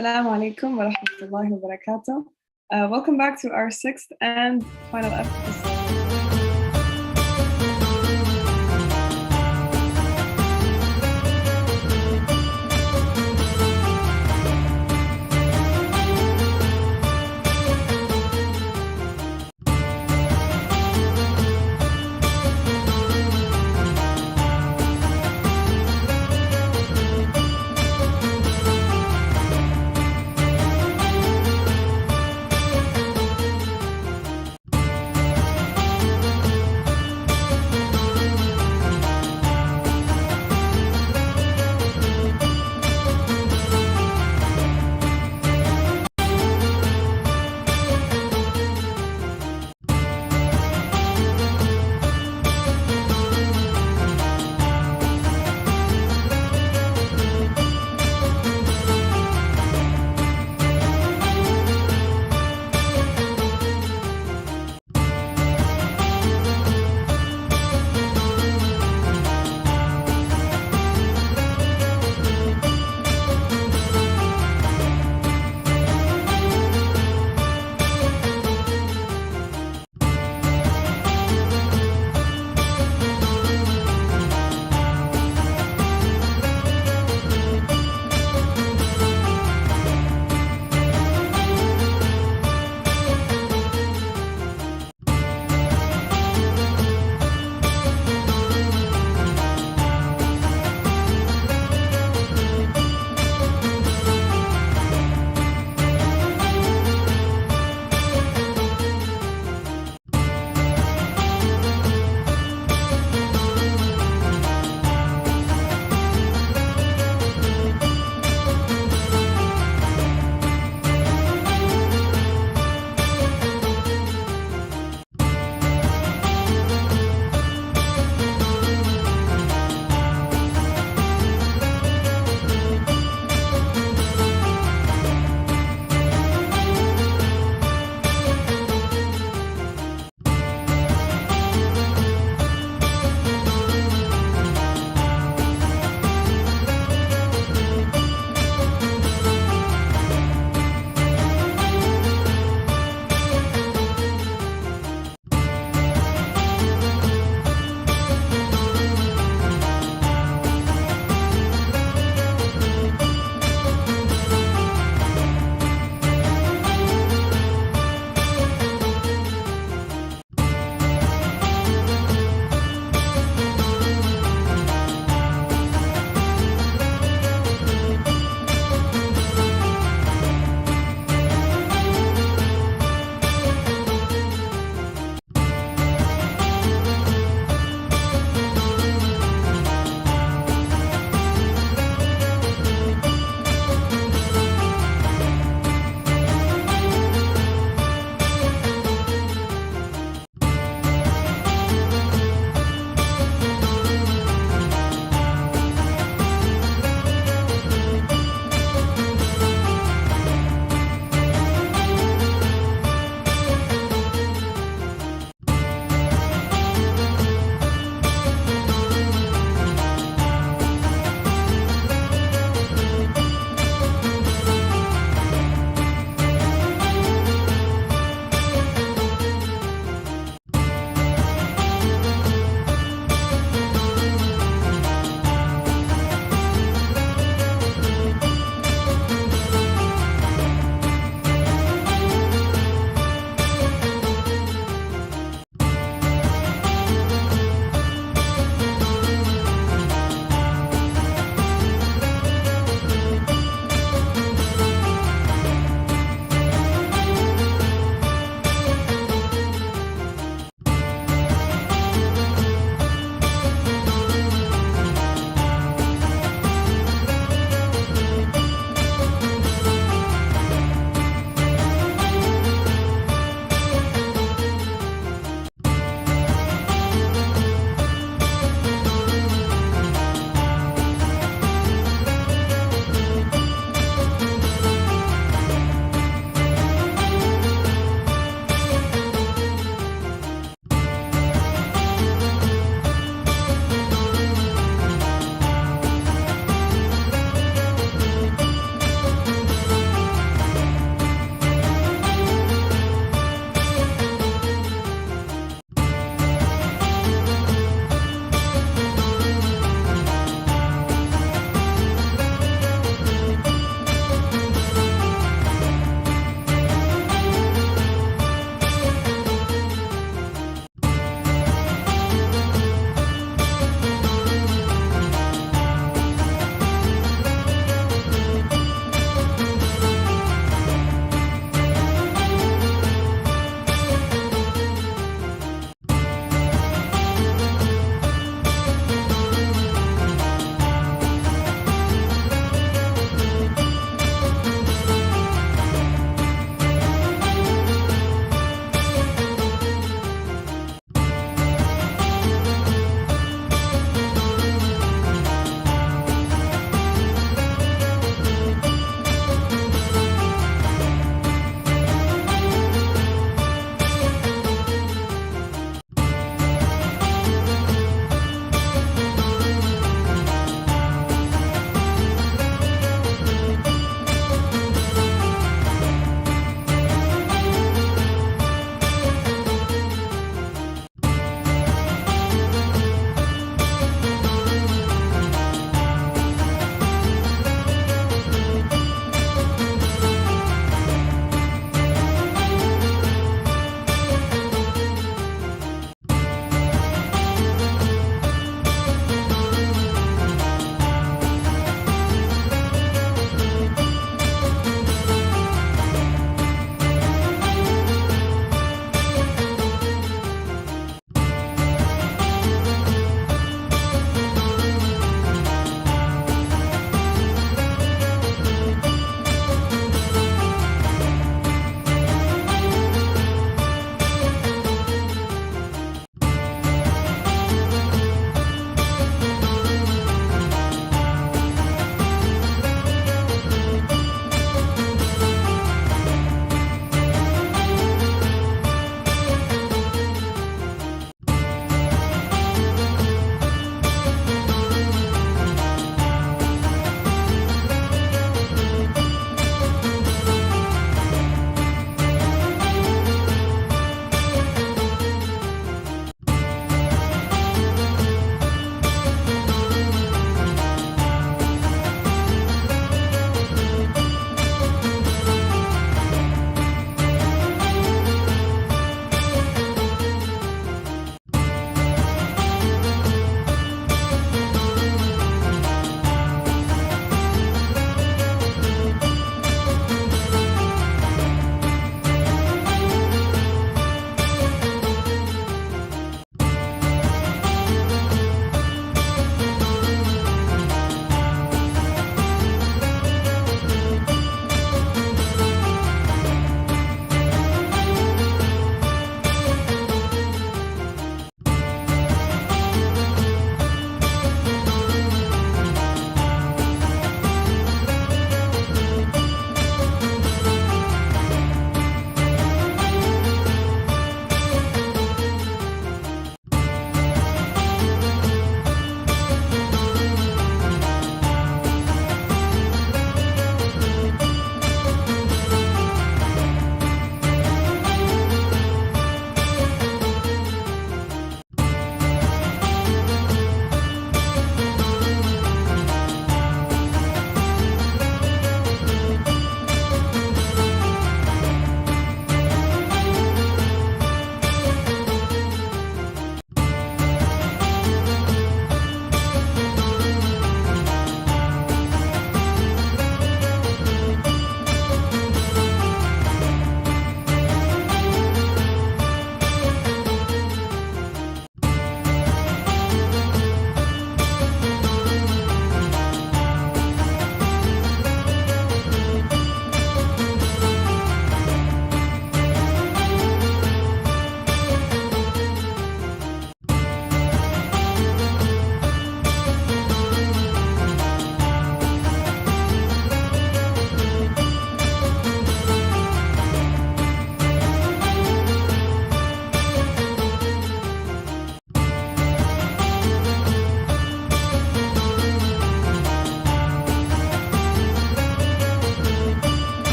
Assalamu alaikum wa rahmatullahi wa barakatuh. Welcome back to our sixth and final episode.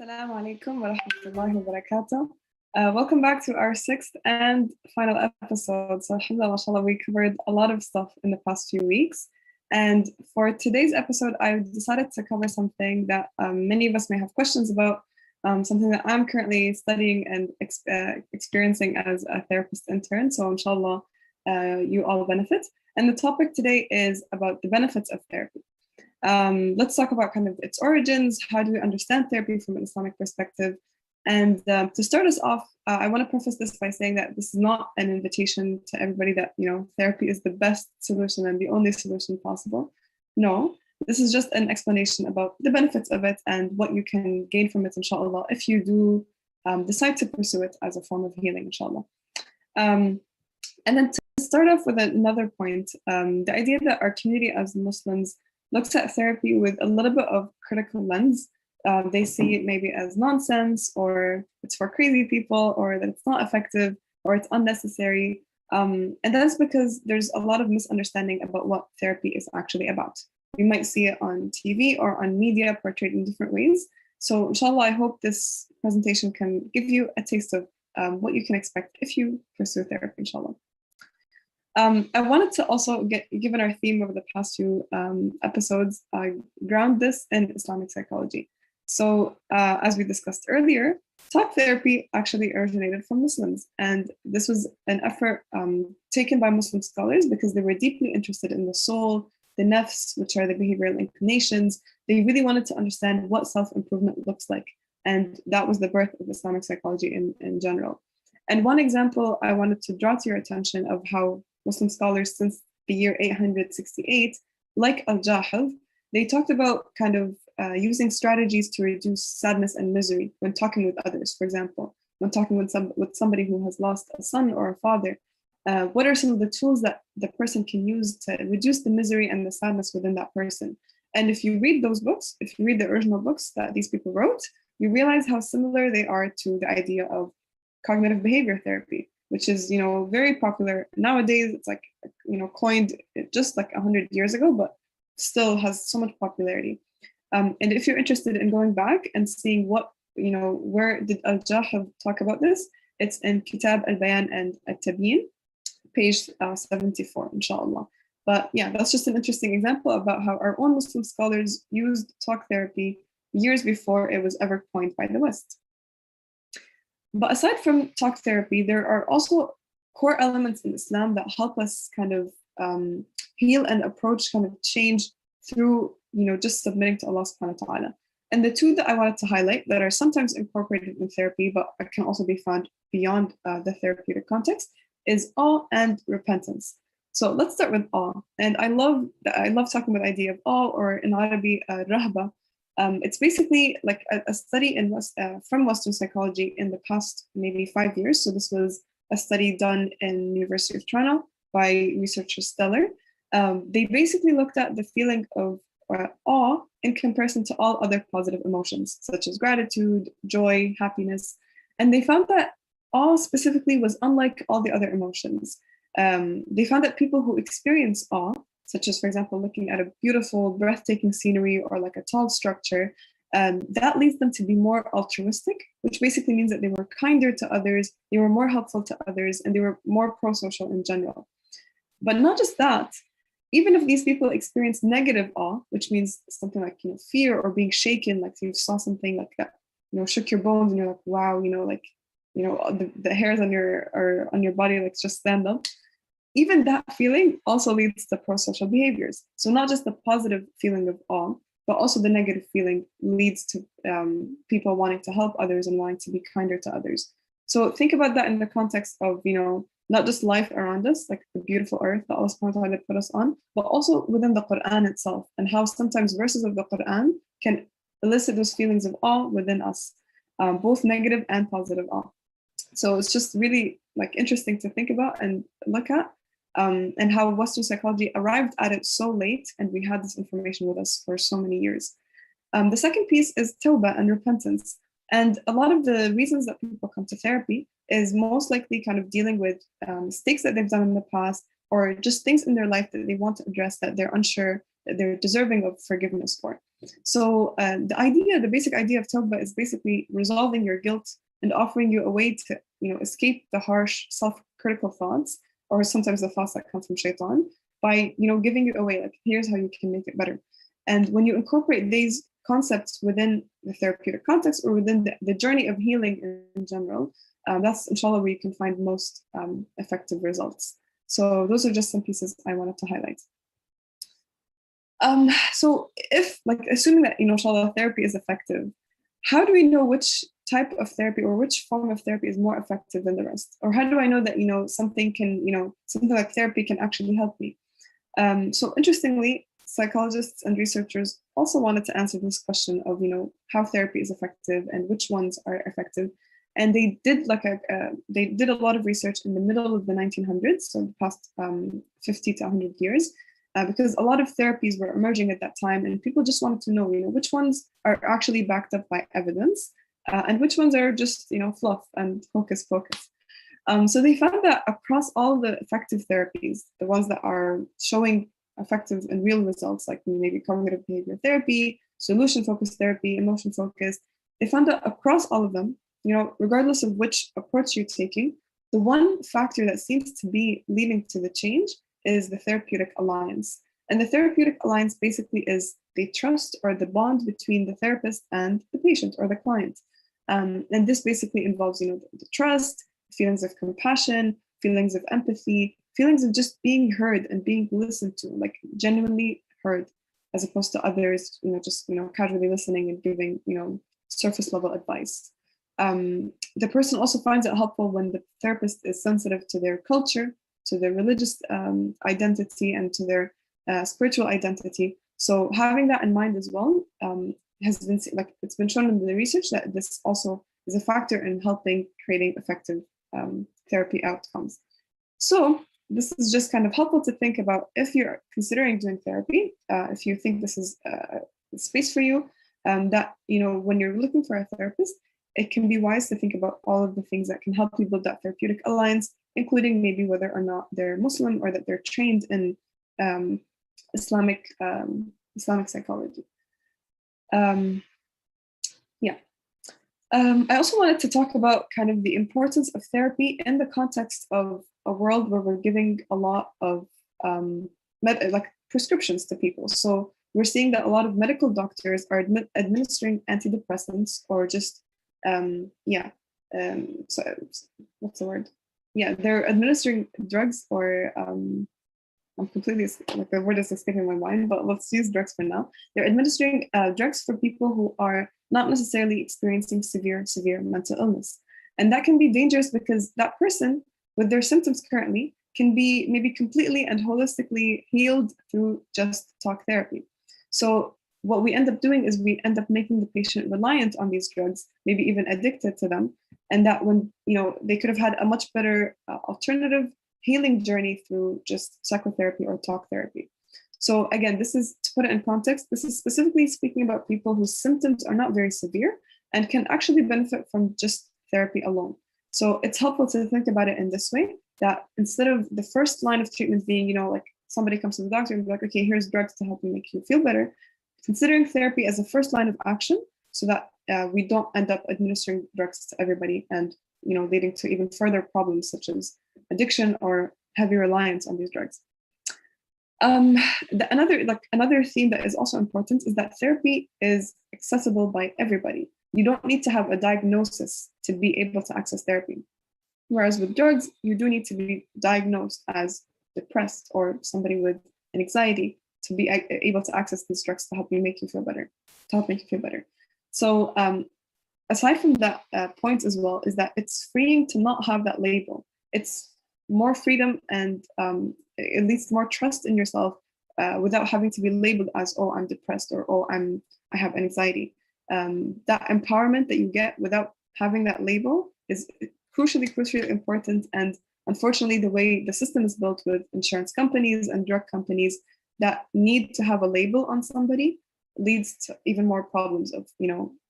Assalamu alaikum wa rahmatullahi wa barakatuh. Welcome back to our sixth and final episode. So, alhamdulillah, mashallah, we covered a lot of stuff in the past few weeks. And for today's episode, I decided to cover something that many of us may have questions about, something that I'm currently studying and experiencing as a therapist intern. So, inshallah, you all benefit. And the topic today is about the benefits of therapy. Let's talk about kind of its origins. How do we understand therapy from an Islamic perspective? And to start us off, I want to preface this by saying that this is not an invitation to everybody that, therapy is the best solution and the only solution possible. No, this is just an explanation about the benefits of it and what you can gain from it, inshallah, if you do decide to pursue it as a form of healing, inshallah. And then to start off with another point, the idea that our community as Muslims looks at therapy with a little bit of critical lens. They see it maybe as nonsense, or it's for crazy people, or that it's not effective, or it's unnecessary. And that's because there's a lot of misunderstanding about what therapy is actually about. You might see it on TV or on media portrayed in different ways. So inshallah, I hope this presentation can give you a taste of what you can expect if you pursue therapy, inshallah. I wanted to also given our theme over the past few episodes, ground this in Islamic psychology. So as we discussed earlier, talk therapy actually originated from Muslims. And this was an effort taken by Muslim scholars because they were deeply interested in the soul, the nafs, which are the behavioral inclinations. They really wanted to understand what self-improvement looks like. And that was the birth of Islamic psychology in general. And one example I wanted to draw to your attention of how Muslim scholars since the year 868, like Al-Jahiz, they talked about kind of using strategies to reduce sadness and misery when talking with others. For example, when talking with somebody who has lost a son or a father, what are some of the tools that the person can use to reduce the misery and the sadness within that person? And if you read those books, if you read the original books that these people wrote, you realize how similar they are to the idea of cognitive behavior therapy, which is, very popular nowadays. It's like, coined just like 100 years ago, but still has so much popularity. And if you're interested in going back and seeing what, where did Al-Jahiz talk about this, it's in Kitab al-Bayan and al-Tabyin, page 74, inshallah. But yeah, that's just an interesting example about how our own Muslim scholars used talk therapy years before it was ever coined by the West. But aside from talk therapy, there are also core elements in Islam that help us kind of heal and approach kind of change through, just submitting to Allah subhanahu wa ta'ala. And the two that I wanted to highlight that are sometimes incorporated in therapy, but can also be found beyond the therapeutic context, is awe and repentance. So let's start with awe. And I love talking about the idea of awe, or in Arabic, rahba. It's basically like a study from Western psychology in the past maybe 5 years. So this was a study done in University of Toronto by researcher Stellar. They basically looked at the feeling of awe in comparison to all other positive emotions, such as gratitude, joy, happiness. And they found that awe specifically was unlike all the other emotions. They found that people who experience awe, such as, for example, looking at a beautiful, breathtaking scenery or like a tall structure, that leads them to be more altruistic, which basically means that they were kinder to others, they were more helpful to others, and they were more pro-social in general. But not just that, even if these people experience negative awe, which means something like, fear or being shaken, like you saw something like that, shook your bones and you're like, wow, the hairs on your body like just stand up. Even that feeling also leads to pro-social behaviors. So not just the positive feeling of awe, but also the negative feeling leads to people wanting to help others and wanting to be kinder to others. So think about that in the context of, not just life around us, like the beautiful earth that Allah subhanahu wa ta'ala put us on, but also within the Quran itself, and how sometimes verses of the Quran can elicit those feelings of awe within us, both negative and positive awe. So it's just really like interesting to think about and look at. And how Western psychology arrived at it so late, and we had this information with us for so many years. The second piece is tawbah and repentance. And a lot of the reasons that people come to therapy is most likely kind of dealing with mistakes that they've done in the past, or just things in their life that they want to address that they're unsure they're deserving of forgiveness for. So the basic idea of tawbah is basically resolving your guilt and offering you a way to, escape the harsh self-critical thoughts, or sometimes the thoughts that come from shaitan, by, giving you a way, like, here's how you can make it better. And when you incorporate these concepts within the therapeutic context or within the journey of healing in general, that's inshallah where you can find most effective results. So those are just some pieces I wanted to highlight. So if, assuming that, inshallah, therapy is effective, how do we know which type of therapy or which form of therapy is more effective than the rest? Or how do I know that, something like therapy can actually help me? So interestingly, psychologists and researchers also wanted to answer this question of, how therapy is effective and which ones are effective. And they did a lot of research in the middle of the 1900s, so the past 50 to 100 years, because a lot of therapies were emerging at that time, and people just wanted to know, which ones are actually backed up by evidence, and which ones are just, fluff and hocus pocus. So they found that across all the effective therapies, the ones that are showing effective and real results, like maybe cognitive behavior therapy, solution-focused therapy, emotion-focused, they found that across all of them, regardless of which approach you're taking, the one factor that seems to be leading to the change is the therapeutic alliance. And the therapeutic alliance basically is the trust or the bond between the therapist and the patient or the client. And this basically involves, the trust, feelings of compassion, feelings of empathy, feelings of just being heard and being listened to, like genuinely heard, as opposed to others, just, casually listening and giving, surface level advice. The person also finds it helpful when the therapist is sensitive to their culture, to their religious identity, and to their spiritual identity. So having that in mind as well has been, it's been shown in the research that this also is a factor in helping creating effective therapy outcomes. So this is just kind of helpful to think about if you're considering doing therapy, if you think this is a space for you, that, when you're looking for a therapist, it can be wise to think about all of the things that can help you build that therapeutic alliance, including maybe whether or not they're Muslim or that they're trained in Islamic psychology. I also wanted to talk about kind of the importance of therapy in the context of a world where we're giving a lot of prescriptions to people. So we're seeing that a lot of medical doctors are administering antidepressants or just so what's the word? Yeah, they're administering drugs, or I'm completely, the word is escaping my mind, but let's use drugs for now. They're administering drugs for people who are not necessarily experiencing severe mental illness. And that can be dangerous because that person with their symptoms currently can be maybe completely and holistically healed through just talk therapy. So what we end up doing is we end up making the patient reliant on these drugs, maybe even addicted to them. And that when, they could have had a much better alternative healing journey through just psychotherapy or talk therapy. So again, this is, to put it in context, this is specifically speaking about people whose symptoms are not very severe and can actually benefit from just therapy alone. So it's helpful to think about it in this way, that instead of the first line of treatment being, like somebody comes to the doctor and be like, okay, here's drugs to help you make you feel better, considering therapy as a first line of action so that we don't end up administering drugs to everybody and, leading to even further problems such as addiction or heavy reliance on these drugs. Another theme that is also important is that therapy is accessible by everybody. You don't need to have a diagnosis to be able to access therapy. Whereas with drugs, you do need to be diagnosed as depressed or somebody with an anxiety to be able to access these drugs to help make you feel better. So aside from that point as well, is that it's freeing to not have that label. It's more freedom and it leads to more trust in yourself without having to be labeled as, oh, I'm depressed, or oh, I have anxiety. That empowerment that you get without having that label is crucially important. And unfortunately, the way the system is built with insurance companies and drug companies that need to have a label on somebody leads to even more problems of,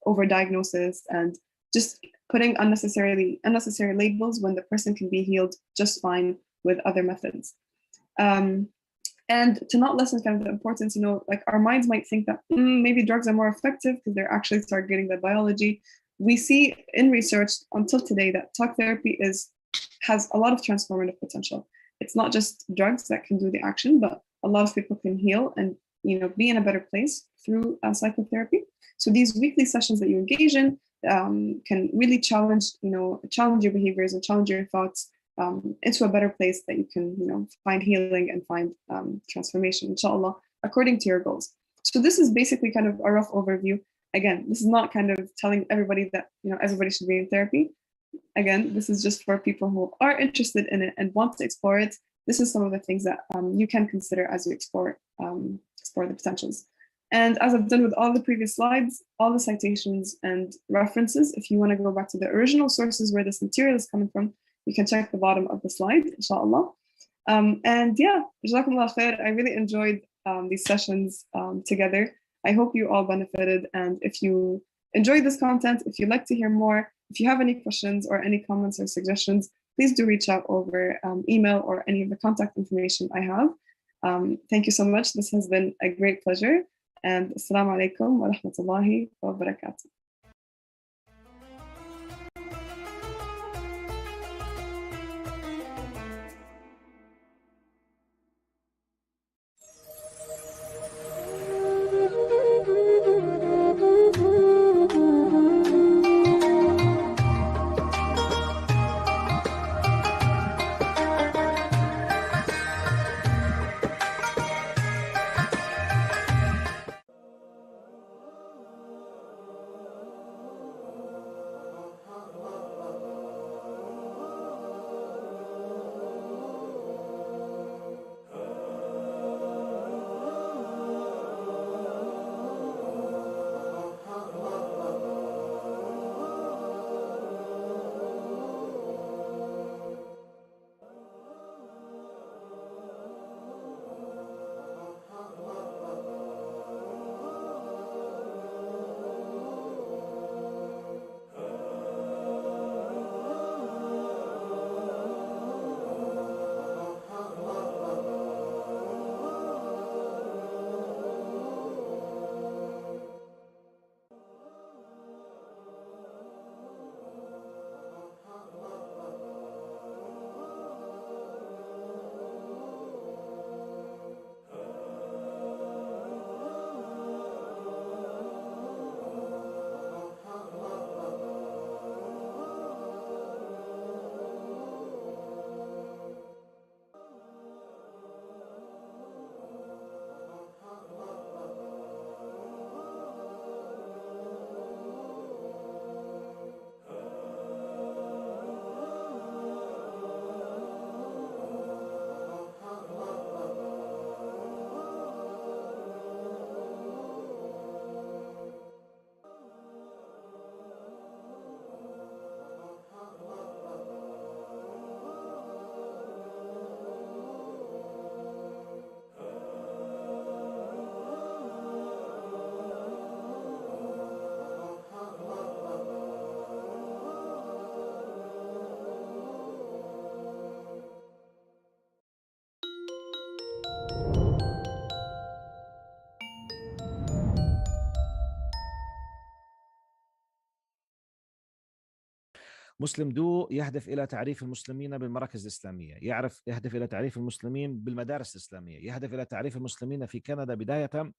overdiagnosis and just putting unnecessary labels when the person can be healed just fine with other methods. and to not lessen kind of the importance, like our minds might think that maybe drugs are more effective because they're actually targeting the biology. We see in research until today that talk therapy has a lot of transformative potential. It's not just drugs that can do the action, but a lot of people can heal and be in a better place through psychotherapy. So these weekly sessions that you engage in can really challenge your behaviors and challenge your thoughts into a better place that you can find healing and find transformation, inshallah, according to your goals. So this is basically kind of a rough overview. Again, this is not kind of telling everybody that everybody should be in therapy. Again, this is just for people who are interested in it and want to explore it. This is some of the things that you can consider as you explore the potentials. And as I've done with all the previous slides, all the citations and references, if you want to go back to the original sources where this material is coming from, you can check the bottom of the slide, inshallah. And yeah, jazakumullah khair. I really enjoyed these sessions together. I hope you all benefited. And if you enjoyed this content, if you'd like to hear more, if you have any questions or any comments or suggestions, please do reach out over email or any of the contact information I have. Thank you so much. This has been a great pleasure. And assalamu alaikum wa rahmatullahi wa barakatuh. مسلمدو يهدف إلى تعريف المسلمين بالمراكز الإسلامية، يهدف إلى تعريف المسلمين بالمدارس الإسلامية، يهدف إلى تعريف المسلمين في كندا بداية،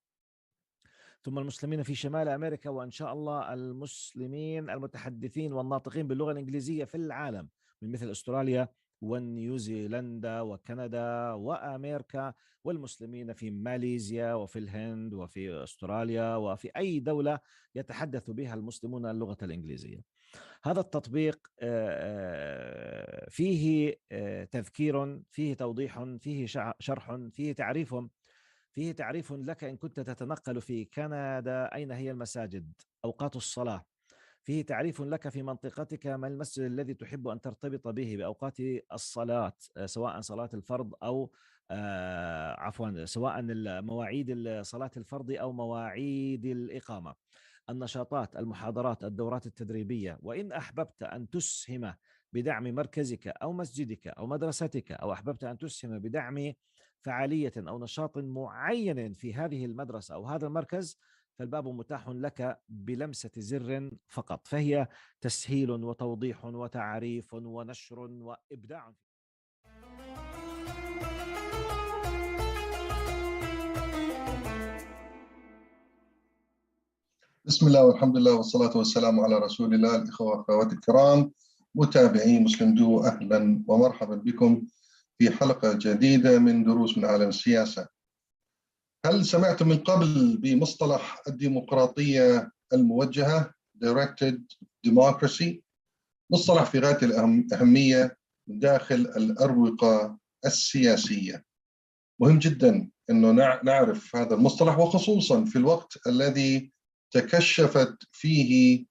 ثم المسلمين في شمال أمريكا، وإن شاء الله المسلمين المتحدثين والناطقين باللغة الإنجليزية في العالم من مثل أستراليا ونيوزيلندا وكندا وأمريكا، والمسلمين في ماليزيا وفي الهند وفي أستراليا وفي أي دولة يتحدث بها المسلمون اللغة الإنجليزية. هذا التطبيق فيه تذكير، فيه توضيح، فيه شرح، فيه تعريف لك إن كنت تتنقل في كندا أين هي المساجد، أوقات الصلاة، فيه تعريف لك في منطقتك ما المسجد الذي تحب أن ترتبط به بأوقات الصلاة، سواء صلاة الفرض أو سواء مواعيد صلاة الفرض أو مواعيد الإقامة، النشاطات، المحاضرات، الدورات التدريبية. وإن أحببت أن تسهم بدعم مركزك أو مسجدك أو مدرستك، أو أحببت أن تسهم بدعم فعالية أو نشاط معين في هذه المدرسة أو هذا المركز، فالباب متاح لك بلمسة زر فقط. فهي تسهيل وتوضيح وتعريف ونشر وإبداع. بسم الله والحمد لله والصلاة والسلام على رسول الله. الإخوة والأخوات الكرام متابعي مسلمدو، أهلا ومرحبا بكم في حلقة جديدة من دروس من عالم السياسة. هل سمعتم من قبل بمصطلح الديمقراطية الموجهة Directed Democracy؟ مصطلح في غاية الأهمية داخل الأروقة السياسية. مهم جدا أنه نعرف هذا المصطلح، وخصوصا في الوقت الذي تكشف فيه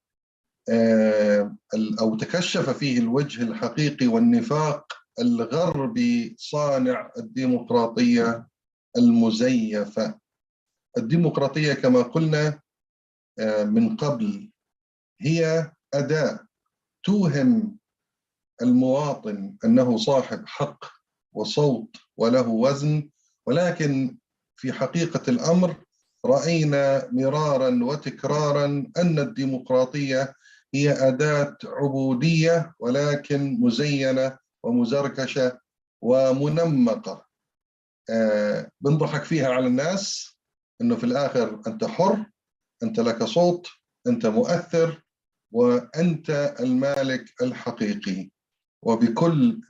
الوجه الحقيقي والنفاق الغربي صانع الديمقراطية المزيفة. الديمقراطية كما قلنا من قبل هي أداة توهم المواطن أنه صاحب حق وصوت وله وزن، ولكن في حقيقة الأمر رأينا مرارا وتكرارا أن الديمقراطية هي أداة عبودية، ولكن مزينة ومزركشة ومنمقة. بنضحك فيها على الناس أنه في الآخر أنت حر، أنت لك صوت، أنت مؤثر، وأنت المالك الحقيقي. وبكل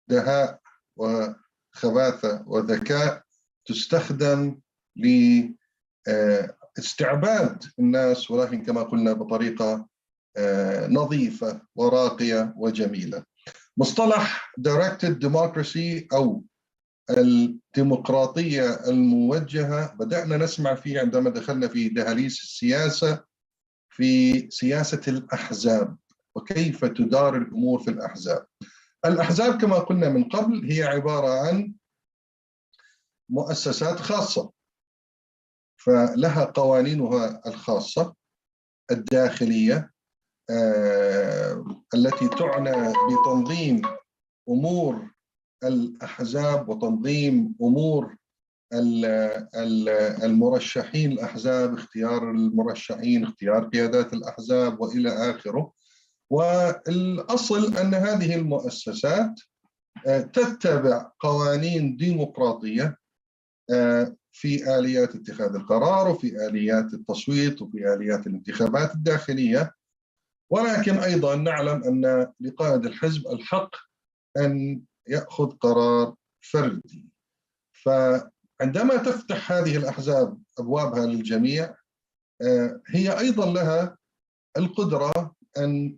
دهاء وخباثة وذكاء تستخدم لاستعباد الناس، ولكن كما قلنا بطريقة نظيفة وراقية وجميلة. مصطلح Directed Democracy أو الديمقراطية الموجهة بدأنا نسمع فيه عندما دخلنا في دهاليز السياسة، في سياسة الأحزاب وكيف تدار الأمور في الأحزاب. الأحزاب كما قلنا من قبل هي عبارة عن مؤسسات خاصة، فلها قوانينها الخاصة الداخلية التي تعنى بتنظيم أمور الأحزاب وتنظيم أمور المرشحين الأحزاب، اختيار المرشحين، اختيار قيادات الأحزاب وإلى آخره. والأصل أن هذه المؤسسات تتبع قوانين ديمقراطية في آليات اتخاذ القرار وفي آليات التصويت وفي آليات الانتخابات الداخلية، ولكن أيضا نعلم أن لقائد الحزب الحق أن يأخذ قرار فردي. فعندما تفتح هذه الأحزاب أبوابها للجميع، هي أيضا لها القدرة أن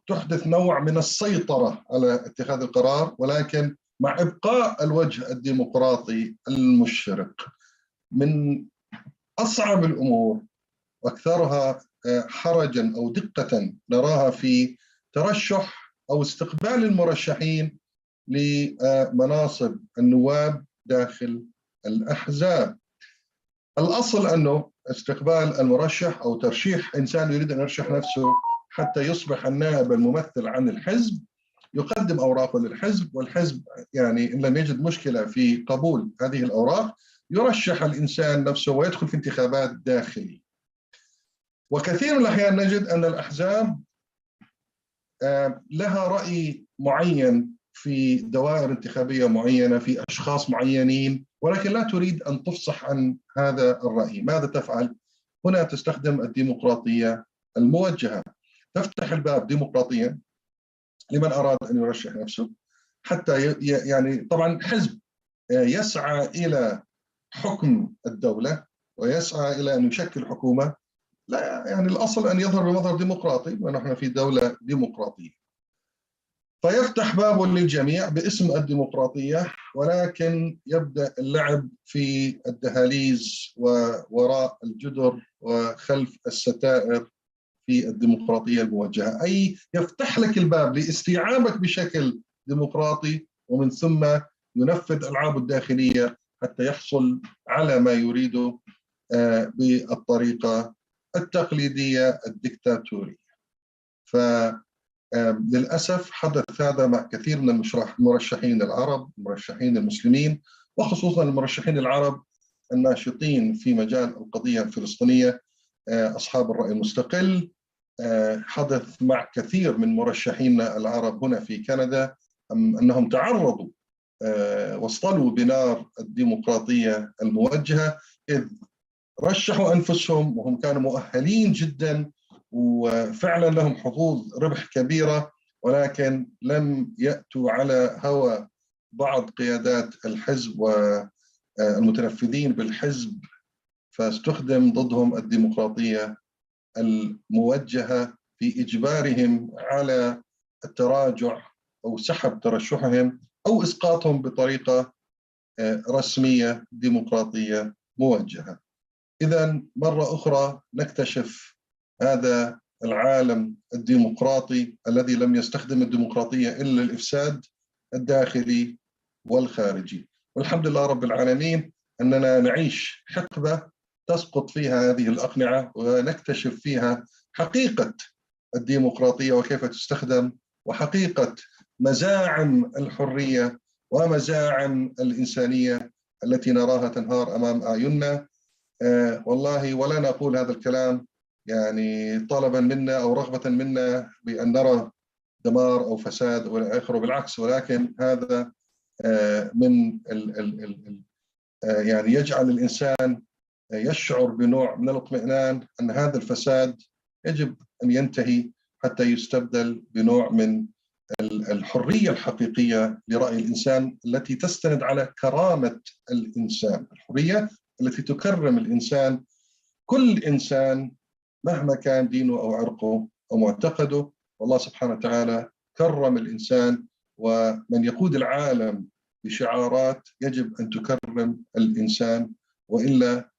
تحدث نوع من السيطرة على اتخاذ القرار، ولكن مع إبقاء الوجه الديمقراطي المشرق. من أصعب الأمور وأكثرها حرجا أو دقة نراها في ترشح أو استقبال المرشحين لمناصب النواب داخل الأحزاب. الأصل أنه استقبال المرشح أو ترشيح إنسان يريد أن يرشح نفسه حتى يصبح النائب الممثل عن الحزب، يقدم أوراقه للحزب، والحزب يعني إن لم يجد مشكلة في قبول هذه الأوراق يرشح الإنسان نفسه ويدخل في انتخابات داخلية. وكثير من الأحيان نجد أن الأحزاب لها رأي معين في دوائر انتخابية معينة في أشخاص معينين، ولكن لا تريد أن تفصح عن هذا الرأي. ماذا تفعل؟ هنا تستخدم الديمقراطية الموجهة، تفتح الباب ديمقراطيا لمن أراد أن يرشح نفسه، حتى يعني طبعا حزب يسعى إلى حكم الدولة ويسعى إلى أن يشكل حكومة، لا يعني الأصل أن يظهر بمظهر ديمقراطي ونحن في دولة ديمقراطية. فيفتح بابه للجميع باسم الديمقراطية، ولكن يبدأ اللعب في الدهاليز ووراء الجدر وخلف الستائر في الديمقراطية الموجهة، أي يفتح لك الباب لاستيعابك بشكل ديمقراطي، ومن ثم ينفذ ألعابه الداخلية حتى يحصل على ما يريده بالطريقة التقليدية الدكتاتورية. للأسف حدث هذا مع كثير من المرشحين العرب، المرشحين المسلمين، وخصوصا المرشحين العرب الناشطين في مجال القضية الفلسطينية، أصحاب الرأي المستقل. حدث مع كثير من مرشحينا العرب هنا في كندا أنهم تعرضوا واصطلوا بنار الديمقراطية الموجهة، إذ رشحوا أنفسهم وهم كانوا مؤهلين جدا وفعلا لهم حظوظ ربح كبيرة، ولكن لم يأتوا على هوى بعض قيادات الحزب والمتنفذين بالحزب، فاستخدم ضدهم الديمقراطية الموجهة في إجبارهم على التراجع أو سحب ترشحهم أو إسقاطهم بطريقة رسمية ديمقراطية موجهة. إذن مرة أخرى نكتشف هذا العالم الديمقراطي الذي لم يستخدم الديمقراطية إلا للإفساد الداخلي والخارجي. والحمد لله رب العالمين أننا نعيش حقبة تسقط فيها هذه الأقنعة ونكتشف فيها حقيقة الديمقراطية وكيف تستخدم، وحقيقة مزاعم الحرية ومزاعم الإنسانية التي نراها تنهار أمام أعيننا. والله ولا نقول هذا الكلام يعني طلبا منا أو رغبة منا بأن نرى دمار أو فساد ولا آخره، بالعكس، ولكن هذا من يعني يجعل الإنسان يشعر بنوع من الاطمئنان أن هذا الفساد يجب أن ينتهي حتى يستبدل بنوع من الحرية الحقيقية لرأي الإنسان التي تستند على كرامة الإنسان، الحرية التي تكرم الإنسان، كل إنسان مهما كان دينه أو عرقه أو معتقده. والله سبحانه وتعالى كرم الإنسان، ومن يقود العالم بشعارات يجب أن تكرم الإنسان، وإلا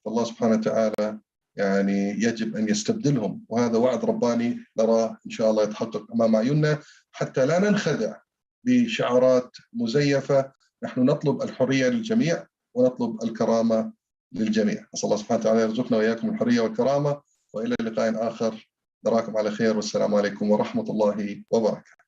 فالله سبحانه وتعالى يعني يجب أن يستبدلهم. وهذا وعد رباني نراه إن شاء الله يتحقق أمام عيوننا، حتى لا ننخدع بشعارات مزيفة. نحن نطلب الحرية للجميع ونطلب الكرامة للجميع. أسأل الله سبحانه وتعالى يرزقنا وإياكم الحرية والكرامة، وإلى لقاء آخر، نراكم على خير، والسلام عليكم ورحمة الله وبركاته.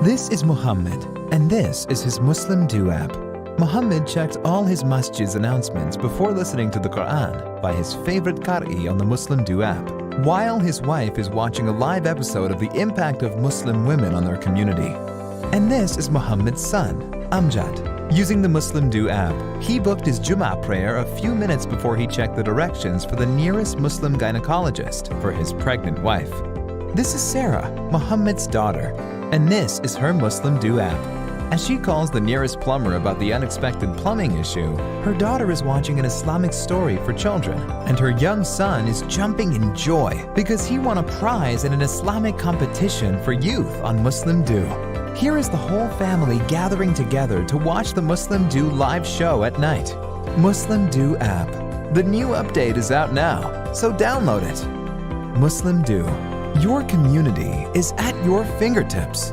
This is Muhammad, and this is his MuslimDo app. Muhammad checks all his masjid's announcements before listening to the Quran by his favorite qari on the MuslimDo app, while his wife is watching a live episode of the impact of Muslim women on their community. And this is Muhammad's son, Amjad. Using the MuslimDo app, he booked his Jum'ah prayer a few minutes before he checked the directions for the nearest Muslim gynecologist for his pregnant wife. This is Sarah, Muhammad's daughter, and this is her MuslimDo app. As she calls the nearest plumber about the unexpected plumbing issue, her daughter is watching an Islamic story for children, and her young son is jumping in joy because he won a prize in an Islamic competition for youth on MuslimDo. Here is the whole family gathering together to watch the MuslimDo live show at night. MuslimDo app. The new update is out now, so download it. MuslimDo. Your community is at your fingertips.